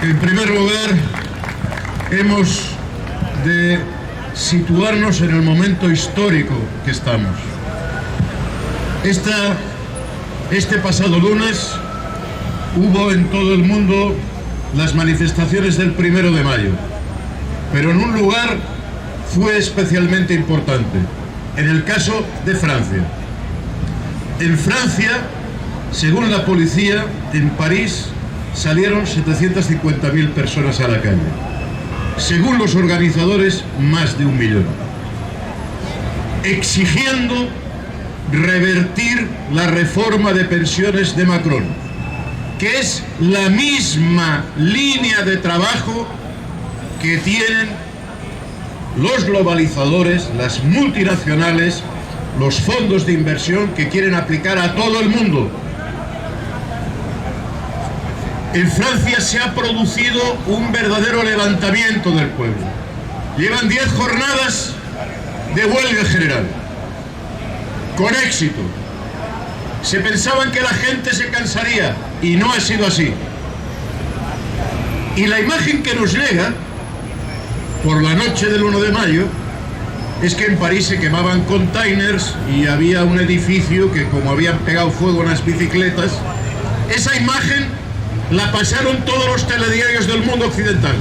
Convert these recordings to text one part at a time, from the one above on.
En primer lugar, hemos de situarnos en el momento histórico que estamos. Este pasado lunes hubo en todo el mundo las manifestaciones del 1 de mayo, pero en un lugar fue especialmente importante, en el caso de Francia. En Francia, según la policía, en París salieron 750.000 personas a la calle. Según los organizadores, más de 1 millón. Exigiendo revertir la reforma de pensiones de Macron, que es la misma línea de trabajo que tienen los globalizadores, las multinacionales, los fondos de inversión que quieren aplicar a todo el mundo. En Francia se ha producido un verdadero levantamiento del pueblo. Llevan 10 jornadas de huelga general, con éxito. Se pensaban que la gente se cansaría y no ha sido así. Y la imagen que nos llega por la noche del 1 de mayo es que en París se quemaban containers y había un edificio que, como habían pegado fuego a las bicicletas, esa imagen la pasaron todos los telediarios del mundo occidental.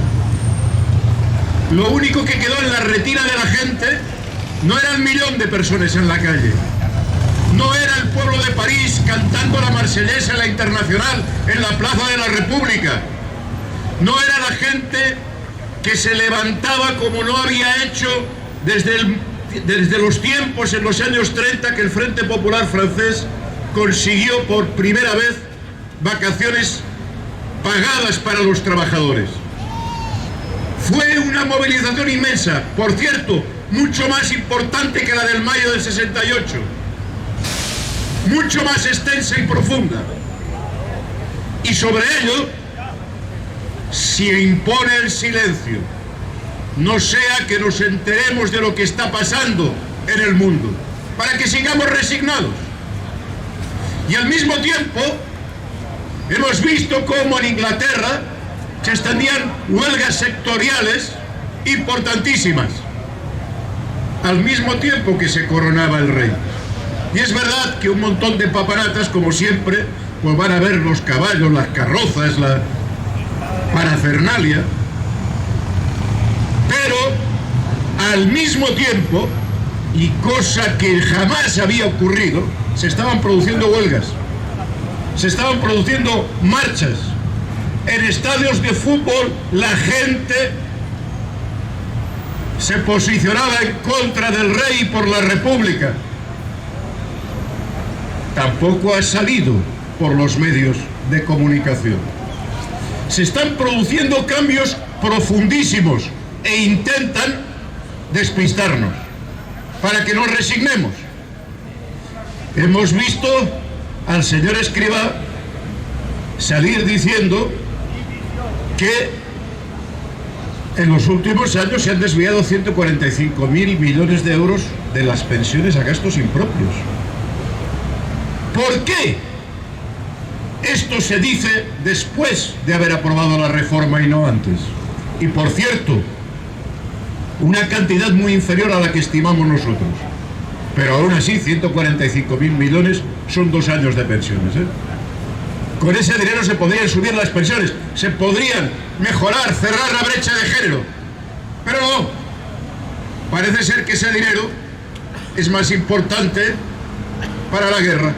Lo único que quedó en la retina de la gente no era el 1 millón de personas en la calle, no era el pueblo de París cantando la Marsellesa en la Internacional en la Plaza de la República, no era la gente que se levantaba como no había hecho desde los tiempos en los años 30 que el Frente Popular francés consiguió por primera vez vacaciones pagadas para los trabajadores. Fue una movilización inmensa, por cierto, mucho más importante que la del mayo del 68, mucho más extensa y profunda. Y sobre ello se impone el silencio, no sea que nos enteremos de lo que está pasando en el mundo, para que sigamos resignados. Y al mismo tiempo hemos visto cómo en Inglaterra se extendían huelgas sectoriales importantísimas, al mismo tiempo que se coronaba el rey. Y es verdad que un montón de papanatas, como siempre, pues van a ver los caballos, las carrozas, la parafernalia, pero al mismo tiempo, y cosa que jamás había ocurrido, se estaban produciendo huelgas, se estaban produciendo marchas. En estadios de fútbol la gente se posicionaba en contra del rey y por la república. Tampoco ha salido por los medios de comunicación. Se están produciendo cambios profundísimos e intentan despistarnos para que nos resignemos. Hemos visto al señor Escrivá salir diciendo que en los últimos años se han desviado 145.000 millones de euros de las pensiones a gastos impropios. ¿Por qué esto se dice después de haber aprobado la reforma y no antes? Y por cierto, una cantidad muy inferior a la que estimamos nosotros. Pero aún así, 145.000 millones son 2 años de pensiones, ¿eh? Con ese dinero se podrían subir las pensiones, se podrían mejorar, cerrar la brecha de género. Pero no, parece ser que ese dinero es más importante para la guerra.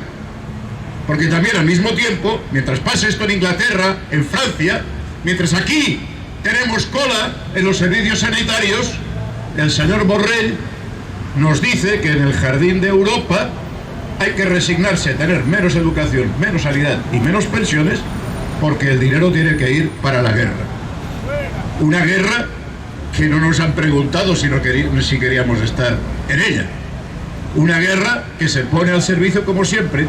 Porque también al mismo tiempo, mientras pasa esto en Inglaterra, en Francia, mientras aquí tenemos cola en los servicios sanitarios, el señor Borrell nos dice que en el jardín de Europa hay que resignarse a tener menos educación, menos sanidad y menos pensiones, porque el dinero tiene que ir para la guerra. Una guerra que no nos han preguntado si queríamos estar en ella. Una guerra que se pone al servicio, como siempre,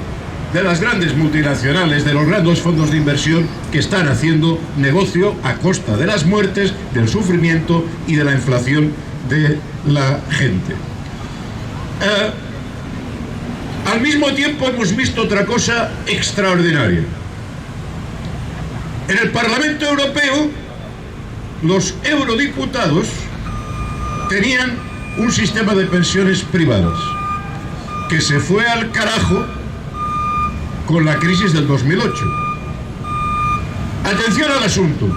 de las grandes multinacionales, de los grandes fondos de inversión que están haciendo negocio a costa de las muertes, del sufrimiento y de la inflación de la gente. Al mismo tiempo hemos visto otra cosa extraordinaria. En el Parlamento Europeo los eurodiputados tenían un sistema de pensiones privadas que se fue al carajo con la crisis del 2008. Atención al asunto,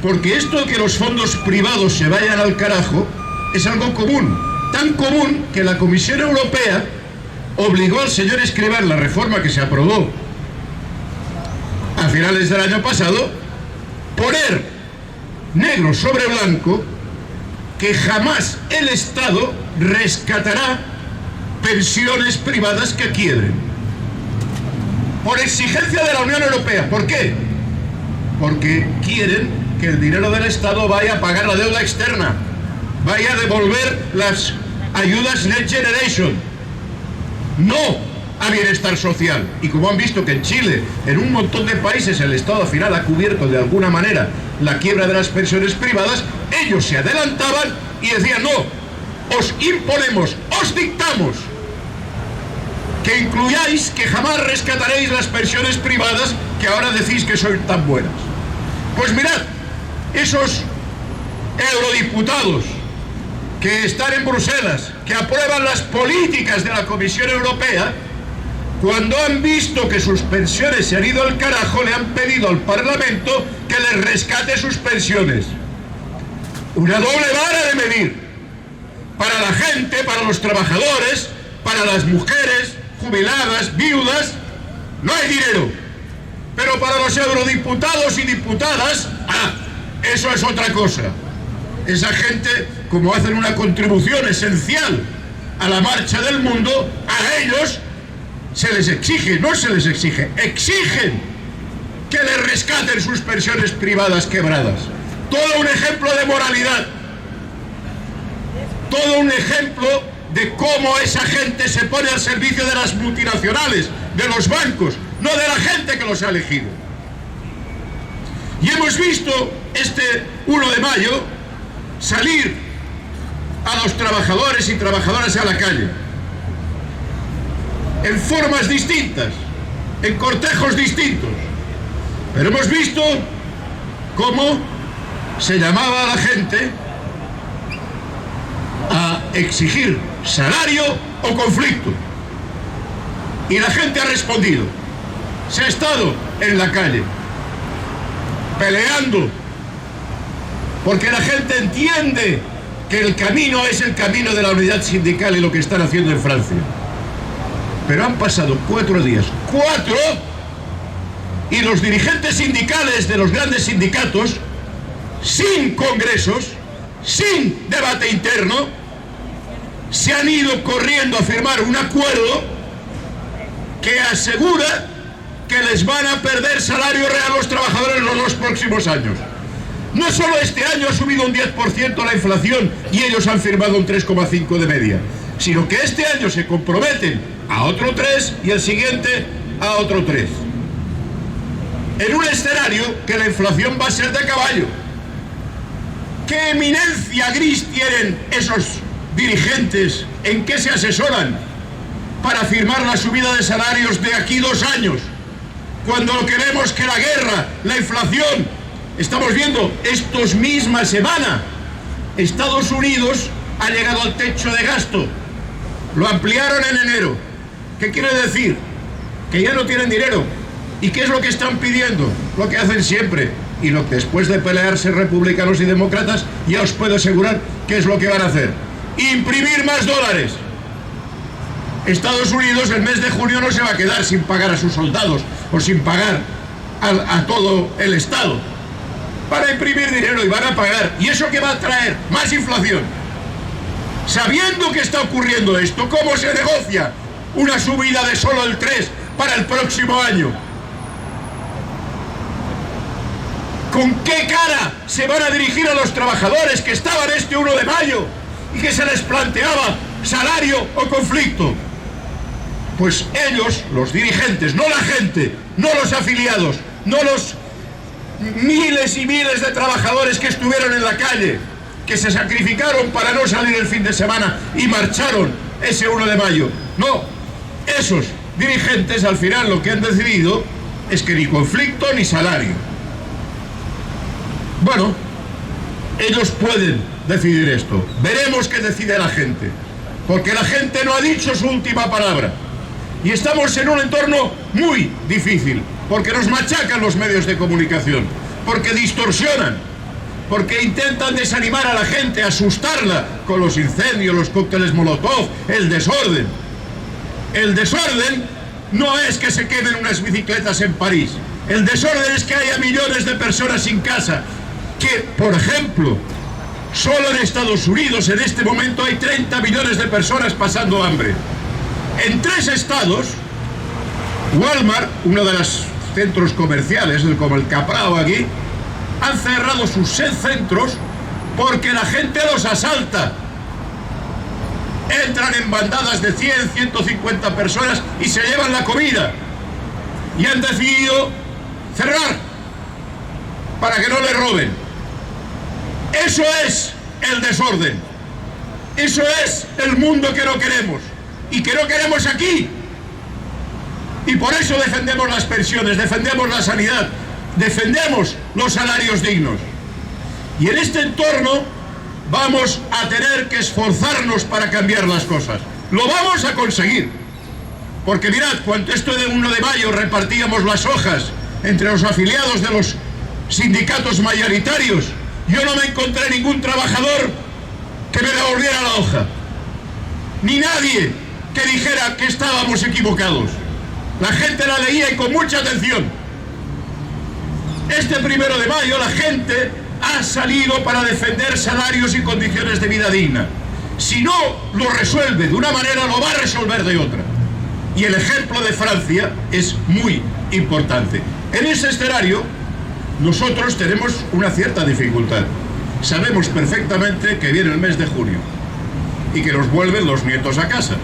porque esto de que los fondos privados se vayan al carajo es algo común, tan común que la Comisión Europea obligó al señor Escrivá en la reforma que se aprobó a finales del año pasado, poner negro sobre blanco que jamás el Estado rescatará pensiones privadas que quiebren. Por exigencia de la Unión Europea. ¿Por qué? Porque quieren que el dinero del Estado vaya a pagar la deuda externa, vaya a devolver las ayudas Next Generation, no a bienestar social. Y como han visto que en Chile, en un montón de países, el Estado al final ha cubierto de alguna manera la quiebra de las pensiones privadas, ellos se adelantaban y decían: no, os imponemos, os dictamos que incluyáis que jamás rescataréis las pensiones privadas que ahora decís que son tan buenas. Pues mirad, esos eurodiputados que están en Bruselas, que aprueban las políticas de la Comisión Europea, cuando han visto que sus pensiones se han ido al carajo, le han pedido al Parlamento que les rescate sus pensiones. Una doble vara de medir. Para la gente, para los trabajadores, para las mujeres jubiladas, viudas, no hay dinero. Pero para los eurodiputados y diputadas, eso es otra cosa. Esa gente, como hacen una contribución esencial a la marcha del mundo, a ellos se les exige, no se les exige, exigen que les rescaten sus pensiones privadas quebradas. Todo un ejemplo de moralidad, todo un ejemplo de cómo esa gente se pone al servicio de las multinacionales, de los bancos, no de la gente que los ha elegido. Y hemos visto este 1 de mayo salir a los trabajadores y trabajadoras a la calle, en formas distintas, en cortejos distintos, pero hemos visto cómo se llamaba a la gente a exigir salario o conflicto, y la gente ha respondido. Se ha estado en la calle peleando porque la gente entiende que el camino es el camino de la unidad sindical y lo que están haciendo en Francia. Pero han pasado 4 días, 4, y los dirigentes sindicales de los grandes sindicatos, sin congresos, sin debate interno, se han ido corriendo a firmar un acuerdo que asegura que les van a perder salario real a los trabajadores en los 2 próximos años. No solo este año ha subido un 10% la inflación y ellos han firmado un 3,5 de media, sino que este año se comprometen a otro 3 y el siguiente a otro 3. En un escenario que la inflación va a ser de caballo. ¿Qué eminencia gris tienen esos dirigentes? ¿En qué se asesoran para firmar la subida de salarios de aquí 2 años? Cuando lo que vemos que la guerra, la inflación, estamos viendo esta misma semana, Estados Unidos ha llegado al techo de gasto, lo ampliaron en enero. ¿Qué quiere decir? Que ya no tienen dinero. ¿Y qué es lo que están pidiendo? Lo que hacen siempre. Y lo que después de pelearse republicanos y demócratas, ya os puedo asegurar qué es lo que van a hacer. Imprimir más dólares. Estados Unidos el mes de junio no se va a quedar sin pagar a sus soldados o sin pagar a todo el Estado. Van a imprimir dinero y van a pagar. ¿Y eso qué va a traer? Más inflación. Sabiendo que está ocurriendo esto, ¿cómo se negocia una subida de solo el 3 para el próximo año? ¿Con qué cara se van a dirigir a los trabajadores que estaban este 1 de mayo y que se les planteaba salario o conflicto? Pues ellos, los dirigentes, no la gente, no los afiliados, no los miles y miles de trabajadores que estuvieron en la calle, que se sacrificaron para no salir el fin de semana y marcharon ese 1 de mayo. No, esos dirigentes al final lo que han decidido es que ni conflicto ni salario. Bueno, Ellos pueden decidir esto. Veremos qué decide la gente, porque la gente no ha dicho su última palabra. Y estamos en un entorno muy difícil, porque nos machacan los medios de comunicación, porque distorsionan, porque intentan desanimar a la gente, asustarla con los incendios, los cócteles Molotov, el desorden. El desorden no es que se quemen unas bicicletas en París. El desorden es que haya millones de personas sin casa. Que, por ejemplo, solo en Estados Unidos en este momento hay 30 millones de personas pasando hambre. En 3 estados, Walmart, uno de los centros comerciales, como el Caprao aquí, han cerrado sus 6 centros porque la gente los asalta. Entran en bandadas de 100, 150 personas y se llevan la comida. Y han decidido cerrar para que no le roben. Eso es el desorden. Eso es el mundo que no queremos. Y que no queremos aquí. Y por eso defendemos las pensiones, defendemos la sanidad, defendemos los salarios dignos. Y en este entorno vamos a tener que esforzarnos para cambiar las cosas. Lo vamos a conseguir. Porque mirad, cuando esto de 1 de mayo repartíamos las hojas entre los afiliados de los sindicatos mayoritarios, yo no me encontré ningún trabajador que me devolviera la hoja. Ni nadie que dijera que estábamos equivocados. La gente la leía y con mucha atención. Este 1 de mayo la gente ha salido para defender salarios y condiciones de vida digna. Si no lo resuelve de una manera, lo va a resolver de otra. Y el ejemplo de Francia es muy importante. En ese escenario, nosotros tenemos una cierta dificultad. Sabemos perfectamente que viene el mes de junio y que nos vuelven los nietos a casa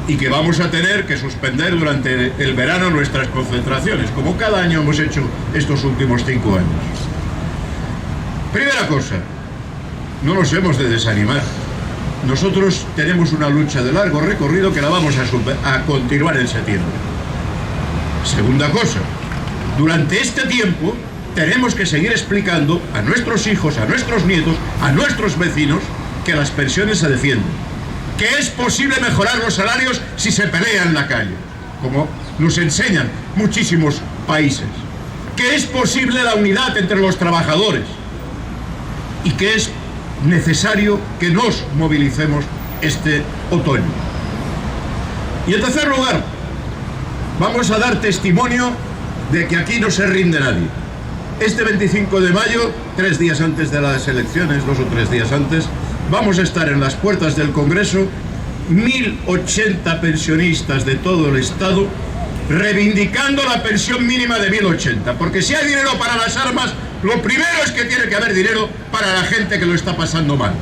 y que vamos a tener que suspender durante el verano nuestras concentraciones, como cada año hemos hecho estos últimos 5 años. Primera cosa, no nos hemos de desanimar. Nosotros tenemos una lucha de largo recorrido que la vamos a continuar en septiembre. Segunda cosa, durante este tiempo tenemos que seguir explicando a nuestros hijos, a nuestros nietos, a nuestros vecinos, que las pensiones se defienden, que es posible mejorar los salarios si se pelea en la calle, como nos enseñan muchísimos países, que es posible la unidad entre los trabajadores y que es necesario que nos movilicemos este otoño. Y en tercer lugar, vamos a dar testimonio de que aquí no se rinde nadie. Este 25 de mayo, 3 días antes de las elecciones, 2 o 3 días antes, vamos a estar en las puertas del Congreso 1080 pensionistas de todo el Estado reivindicando la pensión mínima de 1080, porque si hay dinero para las armas, lo primero es que tiene que haber dinero para la gente que lo está pasando mal.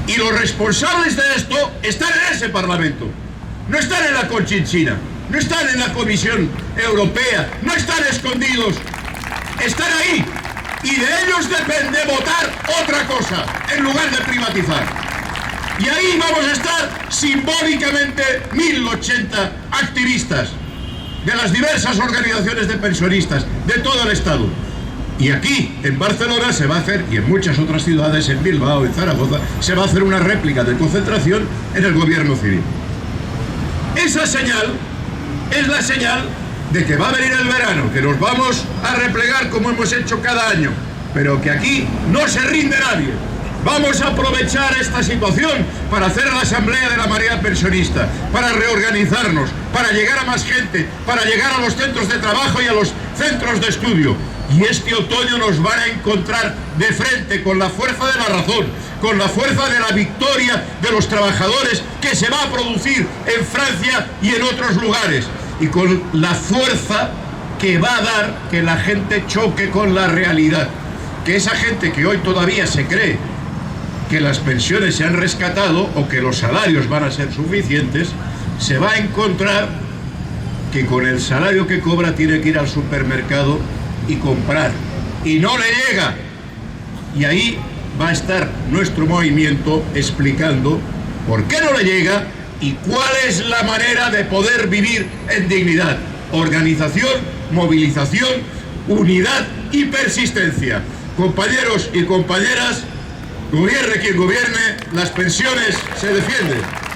Y los responsables de esto están en ese Parlamento, no están en la Conchinchina, no están en la Comisión Europea, no están escondidos, están ahí. Y de ellos depende votar otra cosa, en lugar de privatizar. Y ahí vamos a estar simbólicamente 1080 activistas de las diversas organizaciones de pensionistas de todo el Estado. Y aquí, en Barcelona, se va a hacer, y en muchas otras ciudades, en Bilbao, en Zaragoza, se va a hacer una réplica de concentración en el gobierno civil. Esa señal es la señal de que va a venir el verano, que nos vamos a replegar como hemos hecho cada año, pero que aquí no se rinde nadie. Vamos a aprovechar esta situación para hacer la asamblea de la marea pensionista, para reorganizarnos, para llegar a más gente, para llegar a los centros de trabajo y a los centros de estudio. Y este otoño nos van a encontrar de frente con la fuerza de la razón, con la fuerza de la victoria de los trabajadores que se va a producir en Francia y en otros lugares, y con la fuerza que va a dar que la gente choque con la realidad, que esa gente que hoy todavía se cree que las pensiones se han rescatado o que los salarios van a ser suficientes, se va a encontrar que con el salario que cobra tiene que ir al supermercado y comprar, y no le llega. Y ahí va a estar nuestro movimiento explicando por qué no le llega y cuál es la manera de poder vivir en dignidad. Organización, movilización, unidad y persistencia. Compañeros y compañeras, Gobierne quien gobierne, las pensiones se defienden.